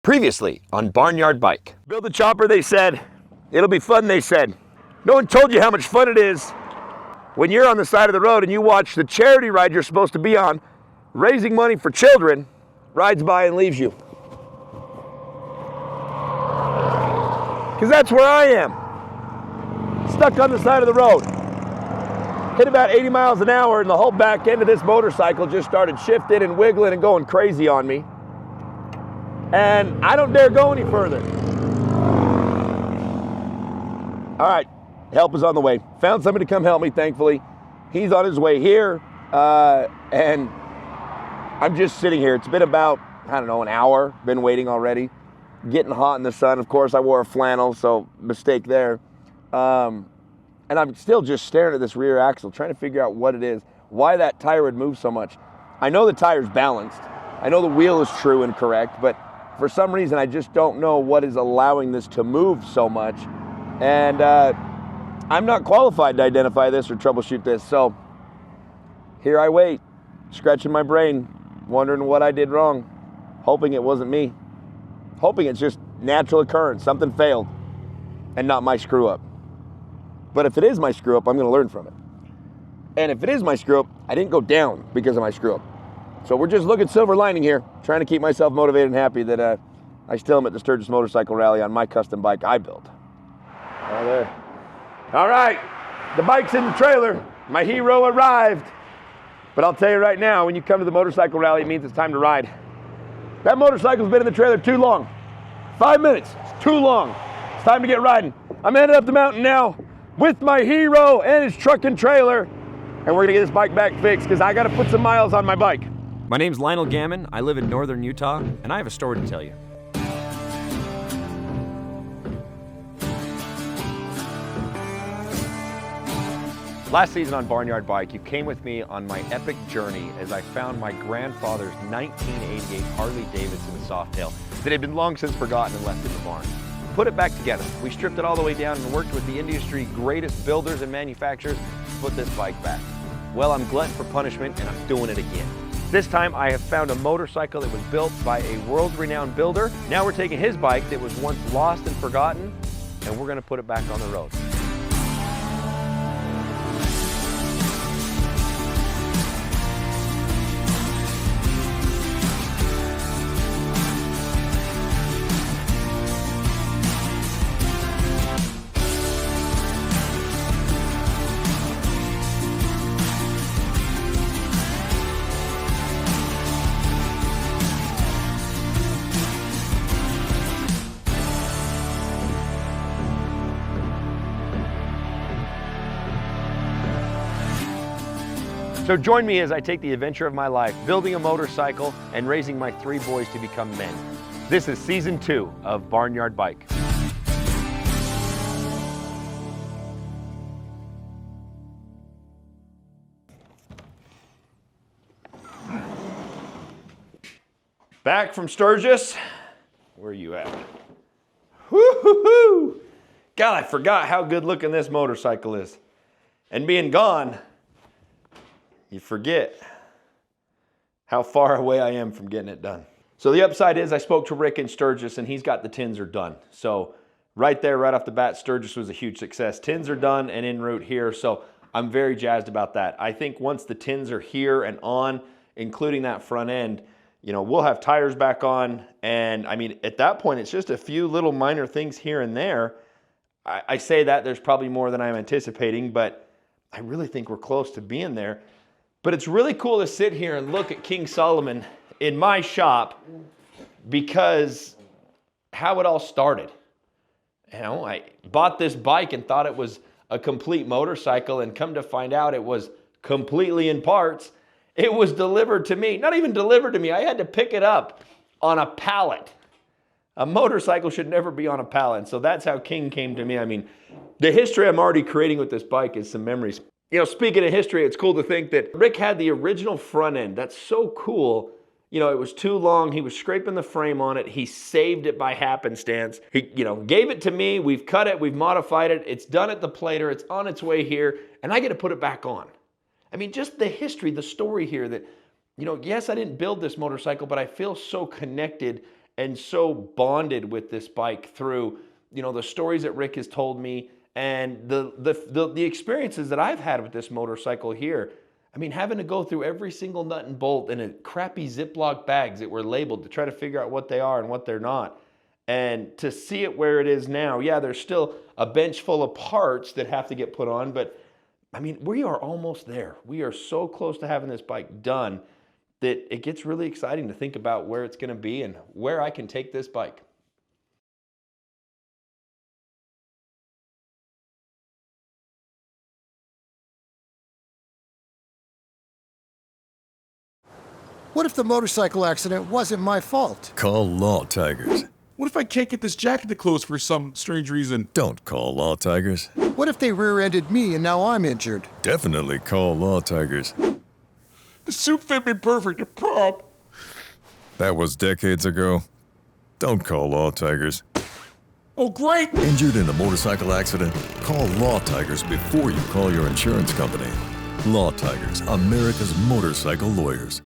Previously on Barnyard Bike. Build a chopper, they said. It'll be fun, they said. No one told you how much fun it is when you're on the side of the road and you watch the charity ride you're supposed to be on, raising money for children, rides by and leaves you. Because that's where I am. Stuck on the side of the road. Hit about 80 miles an hour and the whole back end of this motorcycle just started shifting and wiggling and going crazy on me. And I don't dare go any further. All right, help is on the way. Found somebody to come help me, thankfully. He's on his way here, and I'm just sitting here. It's been about, I don't know, an hour, been waiting already. Getting hot in the sun. Of course, I wore a flannel, so mistake there. And I'm still just staring at this rear axle, trying to figure out what it is, why that tire would move so much. I know the tire's balanced. I know the wheel is true and correct, but for some reason, I just don't know what is allowing this to move so much. And I'm not qualified to identify this or troubleshoot this. So here I wait, scratching my brain, wondering what I did wrong, hoping it wasn't me, hoping it's just natural occurrence, something failed, and not my screw up. But if it is my screw up, I'm gonna learn from it. And if it is my screw up, I didn't go down because of my screw up. So we're just looking silver lining here, trying to keep myself motivated and happy that I still am at the Sturgis Motorcycle Rally on my custom bike I built. Oh, there. All right, the bike's in the trailer. My hero arrived. But I'll tell you right now, when you come to the motorcycle rally, it means it's time to ride. That motorcycle's been in the trailer too long. 5 minutes, it's too long. It's time to get riding. I'm headed up the mountain now with my hero and his truck and trailer, and we're gonna get this bike back fixed because I gotta put some miles on my bike. My name's Lionel Gammon. I live in northern Utah, and I have a story to tell you. Last season on Barnyard Bike, you came with me on my epic journey as I found my grandfather's 1988 Harley Davidson Softail that had been long since forgotten and left in the barn. Put it back together. We stripped it all the way down and worked with the industry's greatest builders and manufacturers to put this bike back. Well, I'm glutton for punishment, and I'm doing it again. This time I have found a motorcycle that was built by a world-renowned builder. Now we're taking his bike that was once lost and forgotten, and we're gonna put it back on the road. So join me as I take the adventure of my life, building a motorcycle and raising my 3 boys to become men. This is season 2 of Barnyard Bike. Back from Sturgis. Where are you at? Woo-hoo-hoo! God, I forgot how good looking this motorcycle is. And being gone, you forget how far away I am from getting it done. So the upside is I spoke to Rick in Sturgis and he's got the tins are done. So right there, right off the bat, Sturgis was a huge success. Tins are done and en route here. So I'm very jazzed about that. I think once the tins are here and on, including that front end, you know, we'll have tires back on. And I mean, at that point, it's just a few little minor things here and there. I say that there's probably more than I'm anticipating, but I really think we're close to being there. But it's really cool to sit here and look at King Solomon in my shop because how it all started. You know, I bought this bike and thought it was a complete motorcycle, and come to find out it was completely in parts. It was delivered to me, not even delivered to me. I had to pick it up on a pallet. A motorcycle should never be on a pallet. So that's how King came to me. I mean, the history I'm already creating with this bike is some memories. You know, speaking of history, it's cool to think that Rick had the original front end. That's so cool. You know, it was too long. He was scraping the frame on it. He saved it by happenstance. He, you know, gave it to me. We've cut it. We've modified it. It's done at the plater. It's on its way here. And I get to put it back on. I mean, just the history, the story here that, you know, yes, I didn't build this motorcycle, but I feel so connected and so bonded with this bike through, you know, the stories that Rick has told me and the experiences that I've had with this motorcycle here. I mean, having to go through every single nut and bolt in a crappy Ziploc bags that were labeled to try to figure out what they are and what they're not. And to see it where it is now, yeah, there's still a bench full of parts that have to get put on, but I mean, we are almost there. We are so close to having this bike done that it gets really exciting to think about where it's going to be and where I can take this bike. What if the motorcycle accident wasn't my fault? Call Law Tigers. What if I can't get this jacket to close for some strange reason? Don't call Law Tigers. What if they rear-ended me and now I'm injured? Definitely call Law Tigers. The suit fit me perfect. That was decades ago. Don't call Law Tigers. Oh, great! Injured in a motorcycle accident? Call Law Tigers before you call your insurance company. Law Tigers, America's motorcycle lawyers.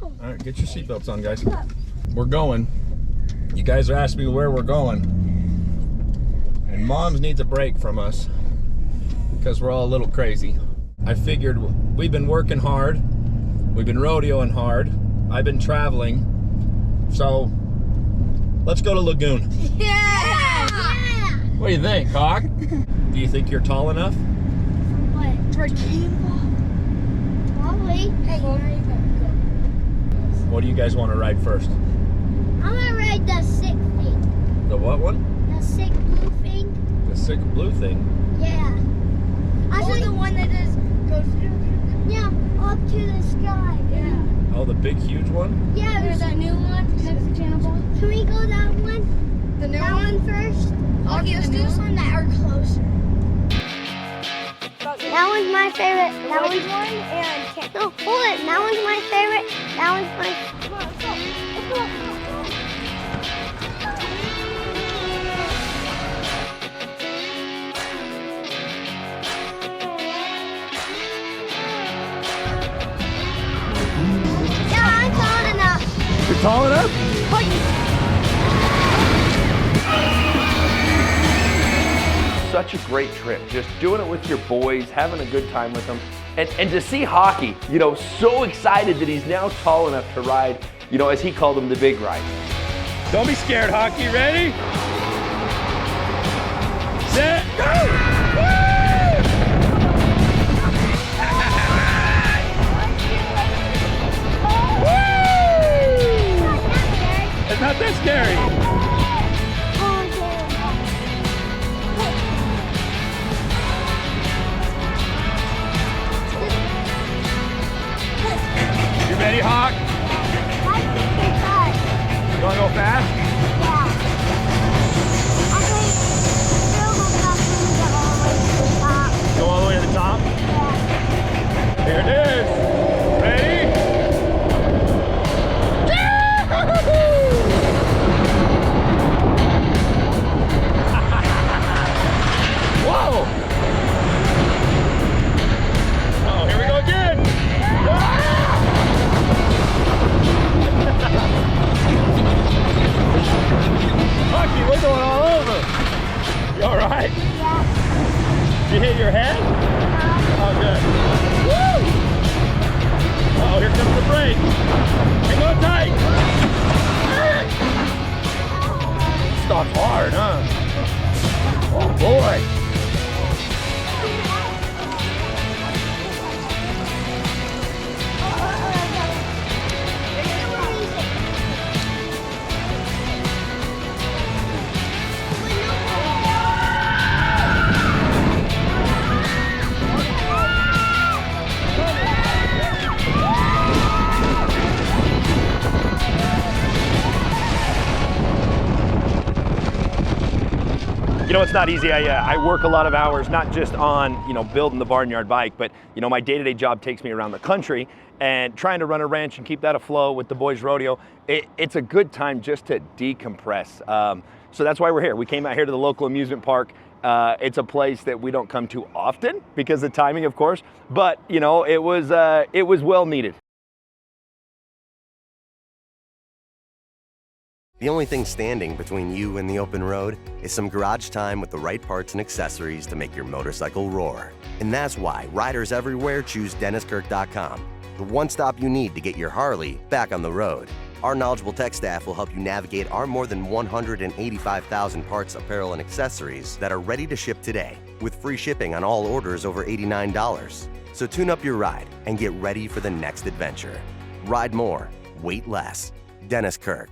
All right, get your seatbelts on, guys. We're going. You guys are asking me where we're going. And Moms needs a break from us because we're all a little crazy. I figured we've been working hard. We've been rodeoing hard. I've been traveling. So let's go to Lagoon. Yeah! What do you think, Hawk? Do you think you're tall enough? What? Probably. Hey, What do you guys want to ride first? I'm gonna ride the sick thing. The what one? The sick blue thing. The sick blue thing. Yeah. Oh, the one that just goes Yeah, up to the sky. yeah. Oh, the big, huge one? Yeah, There's that new one. Next example. Can we go that one? The new That one first? Okay, let's do some that are closer. That one's my favorite. That Which one's one? And No, hold it. That one's my favorite. That one's my. Come on, let's go. Let's go. Yeah, I'm tall enough. You're tall enough? Such a great trip, just doing it with your boys, having a good time with them, and to see Hockey, you know, so excited that he's now tall enough to ride, you know, as he called him, the big ride. Don't be scared, Hockey. Ready? Set, go! It's not that scary. You ready, Hawk? You wanna go fast? Yeah. I think we'll go fast when we get on. You know, it's not easy. I work a lot of hours, not just on, you know, building the Barnyard bike, but, you know, my day-to-day job takes me around the country, and trying to run a ranch and keep that afloat with the boys rodeo, it's a good time just to decompress. So that's why we're here. We came out here to the local amusement park. It's a place that we don't come to often because of timing, of course, but, you know, it was well needed. The only thing standing between you and the open road is some garage time with the right parts and accessories to make your motorcycle roar. And that's why riders everywhere choose DennisKirk.com, the one stop you need to get your Harley back on the road. Our knowledgeable tech staff will help you navigate our more than 185,000 parts, apparel, and accessories that are ready to ship today, with free shipping on all orders over $89. So tune up your ride and get ready for the next adventure. Ride more, wait less. Dennis Kirk.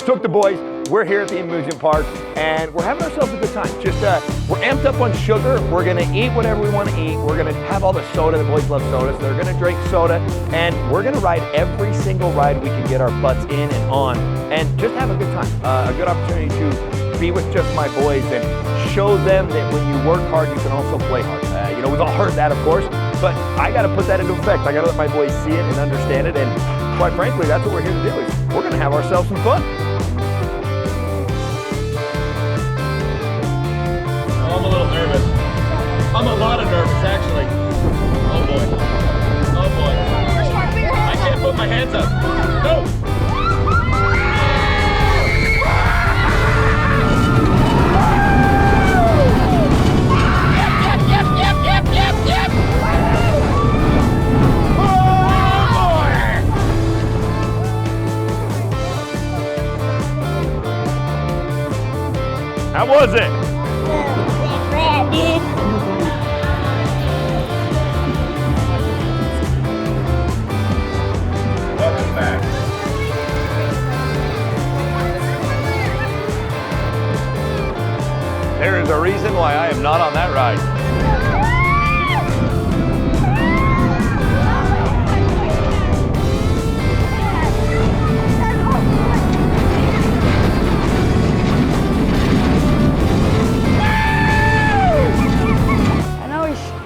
Took the boys, we're here at the amusement park, and we're having ourselves a good time. Just, we're amped up on sugar. We're gonna eat whatever we wanna eat. We're gonna have all the soda. The boys love soda, so they're gonna drink soda, and we're gonna ride every single ride we can get our butts in and on, and just have a good time. A good opportunity to be with just my boys and show them that when you work hard, you can also play hard. You know, we've all heard that, of course, but I gotta put that into effect. I gotta let my boys see it and understand it, and quite frankly, that's what we're here to do, is we're gonna have ourselves some fun. I'm a little nervous. I'm a lot of nervous, actually. Oh boy. Oh boy. I can't put my hands up. No! Yep. How was it? Rad, dude. Welcome back. There is a reason why I am not on that ride.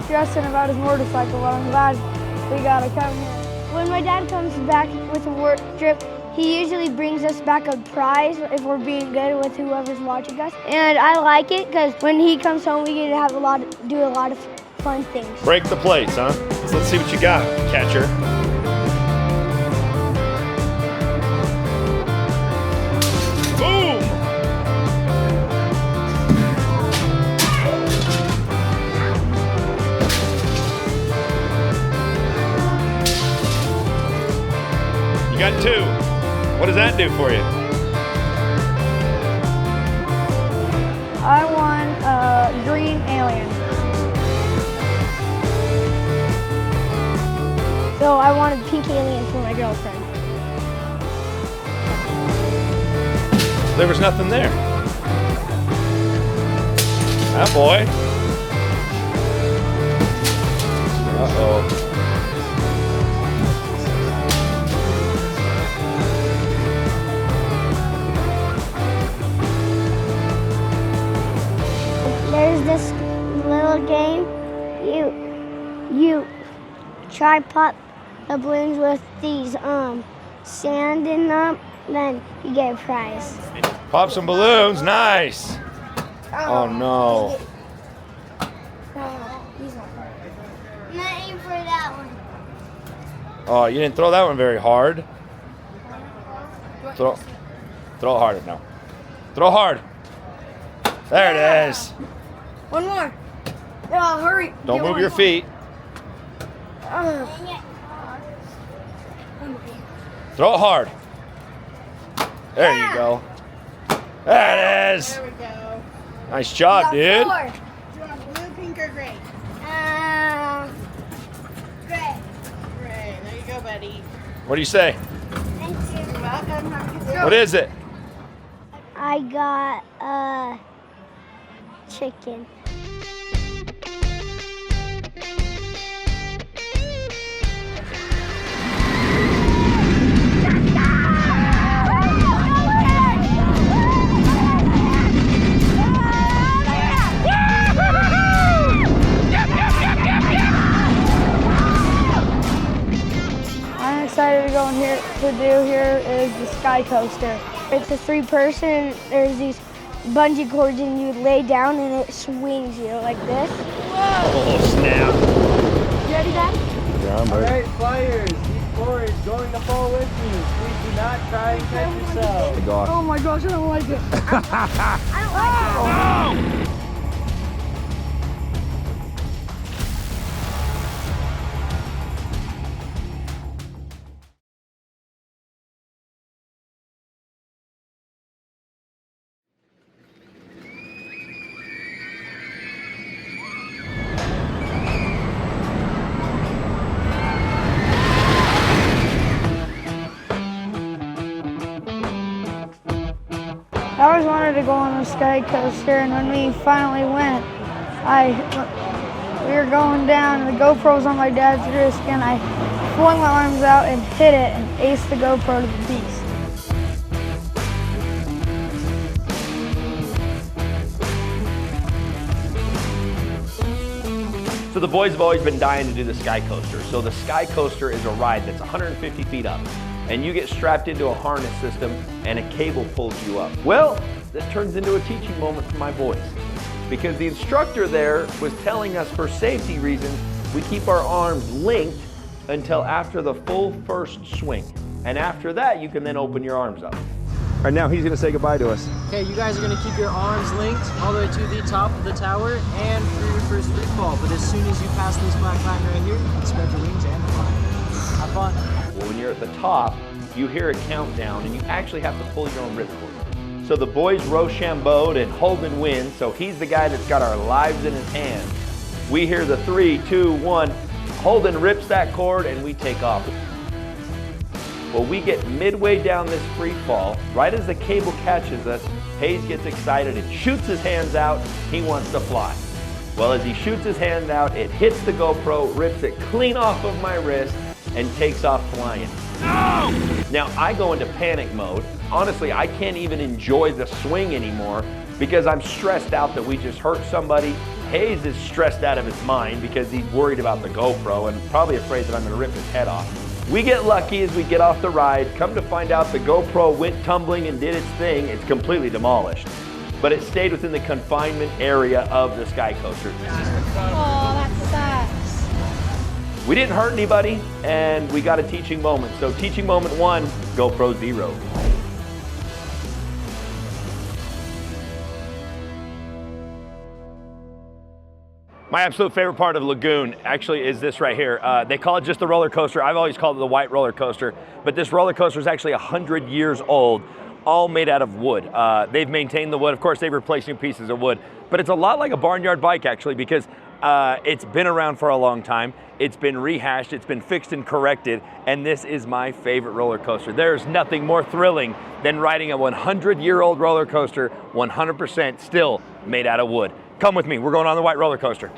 Stressing about his motorcycle, but I'm glad we got to come here. When my dad comes back with a work trip, he usually brings us back a prize if we're being good with whoever's watching us. And I like it because when he comes home, we get to have do a lot of fun things. Break the plates, huh? So let's see what you got, catcher. Boom! Got two. What does that do for you? I won a green alien. So I wanted a pink alien for my girlfriend. There was nothing there. That boy. Uh-oh. There's this little game. You try pop the balloons with these sand in them, then you get a prize. Pop some balloons, nice. Oh no. I'm not aiming for that one. Oh, you didn't throw that one very hard. Throw it harder now. Throw hard. There it is. One more. Oh, hurry. Don't move your feet. Throw it hard. There you go. There it is. There we go. Nice job, dude. Do you want blue, pink, or gray? Great. Gray. There you go, buddy. What do you say? Thank you. You're welcome. Have a good day. What is it? I got chicken. I'm excited to go in here to do here is the sky coaster. It's a 3-person. There's these bungee cords and you lay down and it swings you like this. Oh, snap. You ready, Dad? Yeah, I'm All ready. right, flyers, these boards going to fall with you. Please do not try and catch yourself. Go on. Oh my gosh, I don't like it. I don't like it. I always wanted to go on the sky coaster, and when we finally went, we were going down, and the GoPro was on my dad's wrist, and I flung my arms out and hit it and aced the GoPro to the beast. So the boys have always been dying to do the sky coaster. So the sky coaster is a ride that's 150 feet up, and you get strapped into a harness system and a cable pulls you up. Well, this turns into a teaching moment for my boys, because the instructor there was telling us for safety reasons, we keep our arms linked until after the full first swing. And after that, you can then open your arms up. All right, now he's gonna say goodbye to us. Okay, you guys are going to keep your arms linked all the way to the top of the tower and through your first free fall. But as soon as you pass this black line right here, you can spread your wings and fly. Have fun. Well, when you're at the top, you hear a countdown and you actually have to pull your own ripcord. So the boys Rochambeau'd and Holden wins, so he's the guy that's got our lives in his hands. We hear the 3, 2, 1, Holden rips that cord and we take off. Well, we get midway down this free fall, right as the cable catches us, Hayes gets excited and shoots his hands out, he wants to fly. Well, as he shoots his hand out, it hits the GoPro, rips it clean off of my wrist, and takes off flying. No! Now, I go into panic mode. Honestly, I can't even enjoy the swing anymore because I'm stressed out that we just hurt somebody. Hayes is stressed out of his mind because he's worried about the GoPro and probably afraid that I'm gonna rip his head off. We get lucky as we get off the ride. Come to find out the GoPro went tumbling and did its thing. It's completely demolished. But it stayed within the confinement area of the sky coaster. Oh, that sucks. We didn't hurt anybody, and we got a teaching moment. So teaching moment 1, GoPro 0. My absolute favorite part of Lagoon actually is this right here. They call it just the roller coaster. I've always called it the white roller coaster, but this roller coaster is actually 100 years old, all made out of wood. They've maintained the wood. Of course, they've replaced new pieces of wood, but it's a lot like a Barnyard bike actually, because it's been around for a long time. It's been rehashed, it's been fixed and corrected, and this is my favorite roller coaster. There's nothing more thrilling than riding a 100-year-old roller coaster, 100% still made out of wood. Come with me, we're going on the white roller coaster.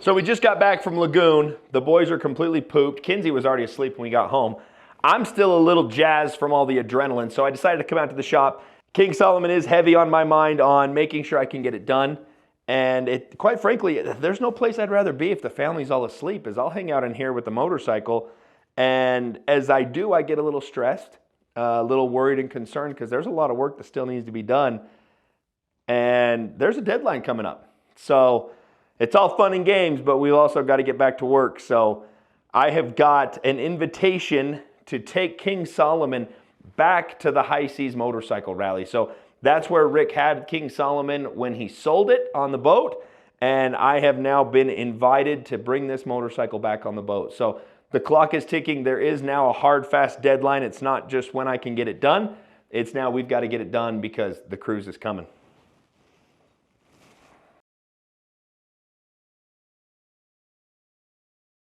So we just got back from Lagoon. The boys are completely pooped. Kinsey was already asleep when we got home. I'm still a little jazzed from all the adrenaline, so I decided to come out to the shop. King Solomon is heavy on my mind on making sure I can get it done. And quite frankly, there's no place I'd rather be if the family's all asleep, is I'll hang out in here with the motorcycle. And as I do, I get a little stressed, a little worried and concerned because there's a lot of work that still needs to be done. And there's a deadline coming up. So it's all fun and games, but we've also got to get back to work. So I have got an invitation to take King Solomon back to the High Seas Motorcycle Rally. So that's where Rick had King Solomon when he sold it on the boat. And I have now been invited to bring this motorcycle back on the boat. So the clock is ticking. There is now a hard, fast deadline. It's not just when I can get it done. It's now we've got to get it done because the cruise is coming.